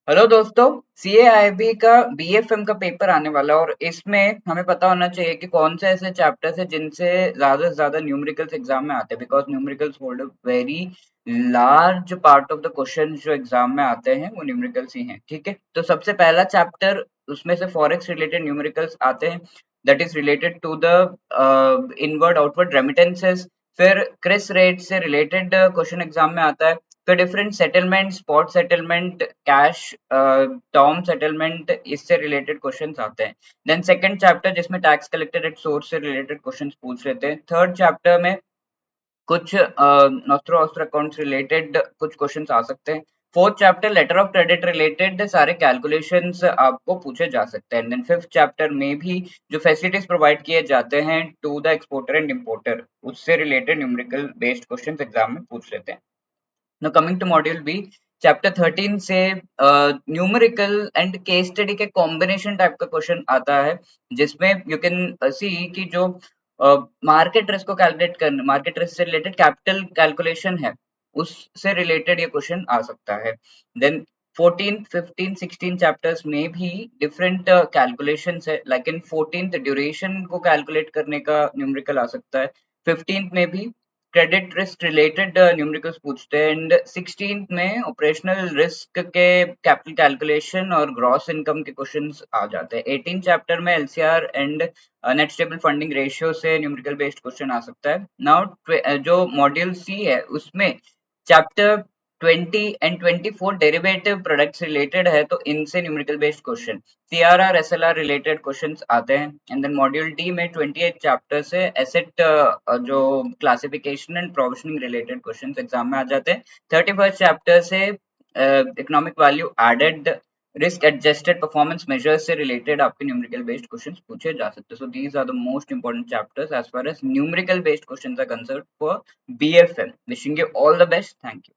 Hello दोस्तों। सीएआईबी का BFM का पेपर आने वाला है और इसमें हमें पता होना चाहिए कि कौन से ऐसे चैप्टर्स है जिनसे ज्यादा से ज्यादा न्यूमेरिकल्स एग्जाम में आते हैं, because numericals hold a very large part of the question जो एग्जाम में आते हैं वो न्यूमेरिकल्स ही हैं। ठीक है, तो सबसे पहला चैप्टर उसमें से फॉरेक्स रिलेटेड न्यूमेरिकल्स आते हैं, that is related to the inward outward remittances. फिर क्रिस रेट से रिलेटेड क्वेश्चन एग्जाम में आता है। तो different settlement, spot settlement, cash term settlement, इससे रिलेटेड क्वेश्चंस आते हैं। देन सेकंड चैप्टर जिसमें टैक्स कलेक्टेड एट सोर्स से रिलेटेड क्वेश्चंस पूछ लेते हैं। थर्ड चैप्टर में कुछ नॉस्ट्रो ऑस्ट्रो अकाउंट्स रिलेटेड कुछ क्वेश्चंस आ सकते हैं। Fourth chapter letter of credit related सारे कैलकुलेशंस आपको पूछे जा सकते हैं। देन फिफ्थ चैप्टर में भी जो फैसिलिटीज प्रोवाइड किए जाते हैं to the exporter and importer, उससे related numerical based questions exam में पूछ लेते हैं। Now coming to module B, chapter 13 से न्यूमेरिकल एंड केस स्टडी के कॉम्बिनेशन टाइप का क्वेश्चन आता है, जिसमें यू कैन सी कि जो मार्केट रिस्क को कैलकुलेट करना, मार्केट रिस्क से रिलेटेड कैपिटल कैलकुलेशन है, उससे रिलेटेड ये क्वेश्चन आ सकता है। देन 14, 15, 16 चैप्टर्स में भी डिफरेंट कैलकुलेशंस है, लाइक इन 14th ड्यूरेशन को कैलकुलेट करने का न्यूमेरिकल आ सकता है। 15th में भी क्रेडिट रिस्क रिलेटेड न्यूमेरिकल्स पूछते हैं एंड 16th में ऑपरेशनल रिस्क के कैपिटल कैलकुलेशन और ग्रॉस इनकम के क्वेश्चंस आ जाते हैं। 18 चैप्टर में LCR and net stable funding ratio से न्यूमेरिकल बेस्ड क्वेश्चन आ सकता है। नाउ जो मॉड्यूल सी है उसमें chapter 20 and 24 derivative products related है, तो इनसे numerical based question, CRR SLR related questions आते हैं। एंड देन मॉड्यूल डी में 28 चैप्टर से एसेट जो classification and provisioning related questions exam में आ जाते हैं। 31st चैप्टर से economic value added, risk adjusted performance measures से रिलेटेड आपके न्यूमेरिकल बेस्ड क्वेश्चंस पूछे जा सकते हैं। So these are the most important chapters as far as numerical based questions are concerned for BFM. Wishing you all the best. Thank you.